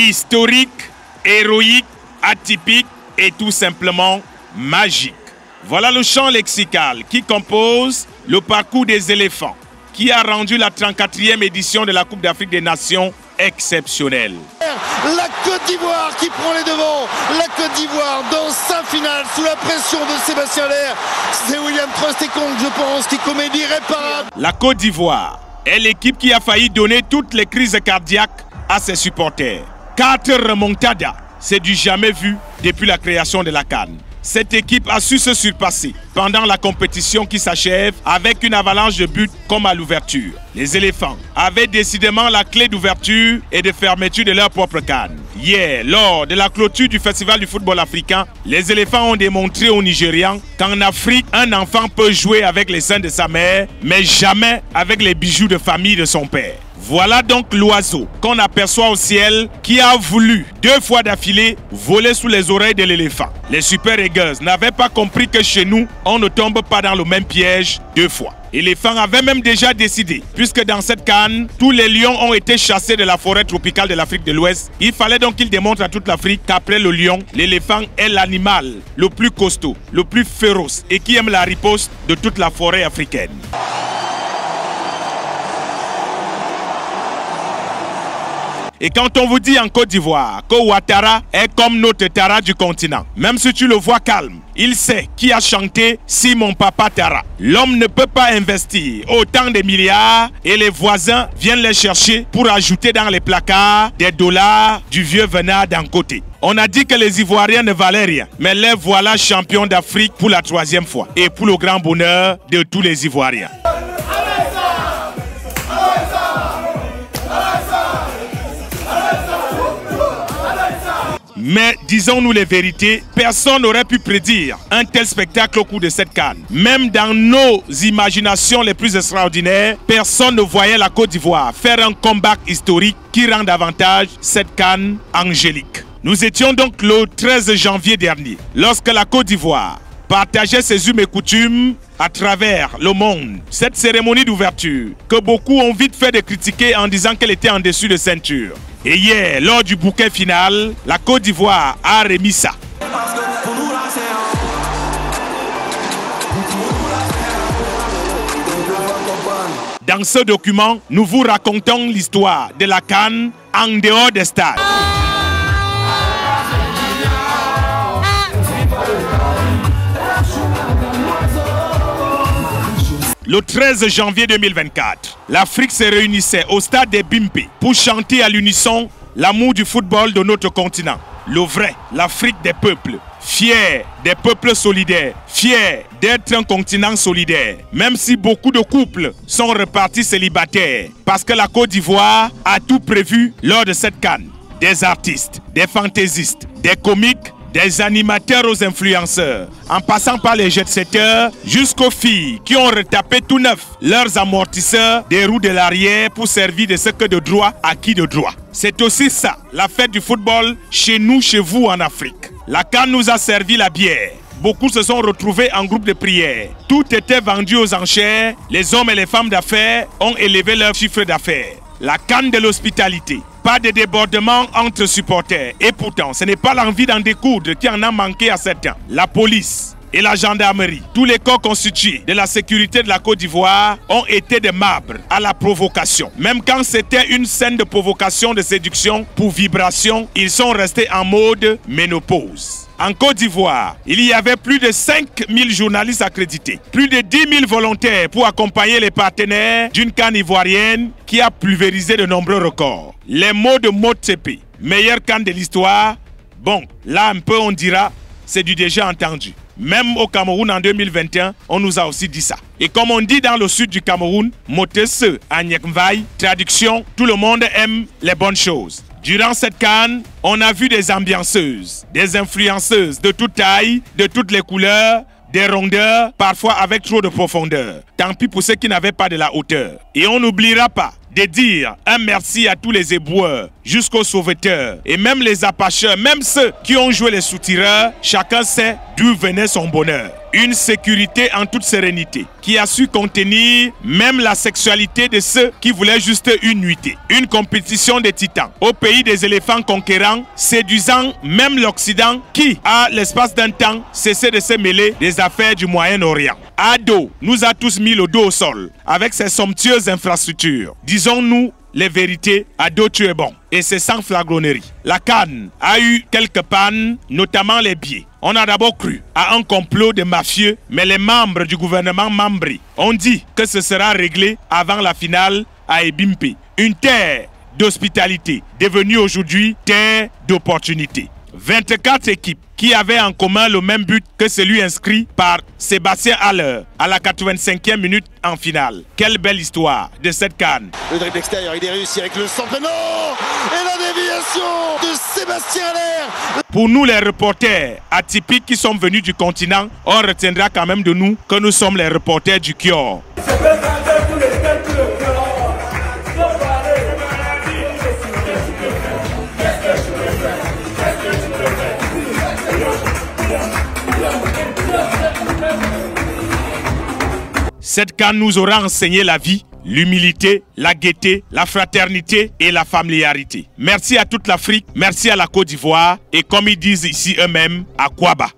Historique, héroïque, atypique et tout simplement magique. Voilà le champ lexical qui compose le parcours des éléphants, qui a rendu la 34e édition de la Coupe d'Afrique des Nations exceptionnelle. La Côte d'Ivoire qui prend les devants. La Côte d'Ivoire dans sa finale sous la pression de Sébastien Haller. C'est William Troost-Ekong, je pense, qui commet l'irréparable. La Côte d'Ivoire est l'équipe qui a failli donner toutes les crises cardiaques à ses supporters. 4 remontadas, c'est du jamais vu depuis la création de la CAN. Cette équipe a su se surpasser pendant la compétition qui s'achève avec une avalanche de buts comme à l'ouverture. Les éléphants avaient décidément la clé d'ouverture et de fermeture de leur propre CAN. Hier, lors de la clôture du Festival du football africain, les éléphants ont démontré aux Nigérians qu'en Afrique, un enfant peut jouer avec les seins de sa mère, mais jamais avec les bijoux de famille de son père. Voilà donc l'oiseau qu'on aperçoit au ciel qui a voulu 2 fois d'affilée voler sous les oreilles de l'éléphant. Les Super Eagles n'avaient pas compris que chez nous, on ne tombe pas dans le même piège 2 fois. L'éléphant avait même déjà décidé, puisque dans cette CAN, tous les lions ont été chassés de la forêt tropicale de l'Afrique de l'Ouest. Il fallait donc qu'il démontre à toute l'Afrique qu'après le lion, l'éléphant est l'animal le plus costaud, le plus féroce et qui aime la riposte de toute la forêt africaine. Et quand on vous dit en Côte d'Ivoire que Ouattara est comme notre Tara du continent, même si tu le vois calme, il sait qui a chanté Si mon papa Tara. L'homme ne peut pas investir autant de milliards et les voisins viennent les chercher pour ajouter dans les placards des dollars du vieux venard d'un côté. On a dit que les Ivoiriens ne valaient rien, mais les voilà champions d'Afrique pour la 3e fois et pour le grand bonheur de tous les Ivoiriens. Mais disons-nous les vérités, personne n'aurait pu prédire un tel spectacle au cours de cette CAN. Même dans nos imaginations les plus extraordinaires, personne ne voyait la Côte d'Ivoire faire un comeback historique qui rend davantage cette CAN angélique. Nous étions donc le 13 janvier dernier, lorsque la Côte d'Ivoire partageait ses us et coutumes à travers le monde. Cette cérémonie d'ouverture, que beaucoup ont vite fait de critiquer en disant qu'elle était en dessus de ceinture. Et hier, lors du bouquet final, la Côte d'Ivoire a remis ça. Dans ce document, nous vous racontons l'histoire de la CAN en dehors des stades. Le 13 janvier 2024, l'Afrique se réunissait au stade des Bimpe pour chanter à l'unisson l'amour du football de notre continent. Le vrai, l'Afrique des peuples, fier des peuples solidaires, fier d'être un continent solidaire. Même si beaucoup de couples sont repartis célibataires, parce que la Côte d'Ivoire a tout prévu lors de cette CAN. Des artistes, des fantaisistes, des comiques, des animateurs aux influenceurs, en passant par les jet-setters jusqu'aux filles qui ont retapé tout neuf leurs amortisseurs des roues de l'arrière pour servir de ce que de droit à qui de droit. C'est aussi ça, la fête du football chez nous, chez vous en Afrique. La CAN nous a servi la bière. Beaucoup se sont retrouvés en groupe de prière. Tout était vendu aux enchères. Les hommes et les femmes d'affaires ont élevé leur chiffre d'affaires. La CAN de l'hospitalité. Pas de débordement entre supporters. Et pourtant, ce n'est pas l'envie d'en découdre qui en a manqué à certains. La police et la gendarmerie, tous les corps constitués de la sécurité de la Côte d'Ivoire ont été de marbre à la provocation. Même quand c'était une scène de provocation, de séduction pour vibration, ils sont restés en mode ménopause. En Côte d'Ivoire, il y avait plus de 5000 journalistes accrédités, plus de 10 000 volontaires pour accompagner les partenaires d'une CAN ivoirienne qui a pulvérisé de nombreux records. Les mots de Motsepe, meilleure CAN de l'histoire, bon, là un peu on dira, c'est du déjà entendu. Même au Cameroun en 2021, on nous a aussi dit ça. Et comme on dit dans le sud du Cameroun, Motesse Anyekmvaï, traduction, tout le monde aime les bonnes choses. Durant cette CAN, on a vu des ambianceuses, des influenceuses de toute taille, de toutes les couleurs, des rondeurs, parfois avec trop de profondeur. Tant pis pour ceux qui n'avaient pas de la hauteur. Et on n'oubliera pas de dire un merci à tous les éboueurs, jusqu'aux sauveteurs et même les apacheurs, même ceux qui ont joué les soutireurs, chacun sait d'où venait son bonheur. Une sécurité en toute sérénité qui a su contenir même la sexualité de ceux qui voulaient juste une nuitée. Une compétition de titans au pays des éléphants conquérants, séduisant même l'Occident qui, à l'espace d'un temps, cessait de se mêler des affaires du Moyen-Orient. Ado nous a tous mis le dos au sol avec ses somptueuses infrastructures. Disons-nous les vérités, Ado tu es bon. Et c'est sans flagronnerie. La CAN a eu quelques pannes, notamment les billets. On a d'abord cru à un complot de mafieux, mais les membres du gouvernement Mambri ont dit que ce sera réglé avant la finale à Ebimpe. Une terre d'hospitalité devenue aujourd'hui terre d'opportunité. 24 équipes qui avaient en commun le même but que celui inscrit par Sébastien Haller à la 85e minute en finale. Quelle belle histoire de cette CAN. Le dribble extérieur, il est réussi avec le centre, non! Et la déviation de Sébastien Haller. Pour nous les reporters atypiques qui sont venus du continent, on retiendra quand même de nous que nous sommes les reporters du Kior. Cette CAN nous aura enseigné la vie, l'humilité, la gaieté, la fraternité et la familiarité. Merci à toute l'Afrique, merci à la Côte d'Ivoire et comme ils disent ici eux-mêmes, à Kwaba.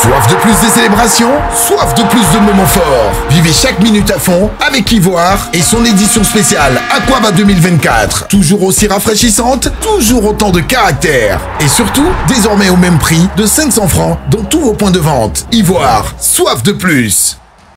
Soif de plus de célébrations, soif de plus de moments forts. Vivez chaque minute à fond avec Ivoire et son édition spéciale Aquaba 2024. Toujours aussi rafraîchissante, toujours autant de caractère. Et surtout, désormais au même prix de 500 francs dans tous vos points de vente. Ivoire, soif de plus.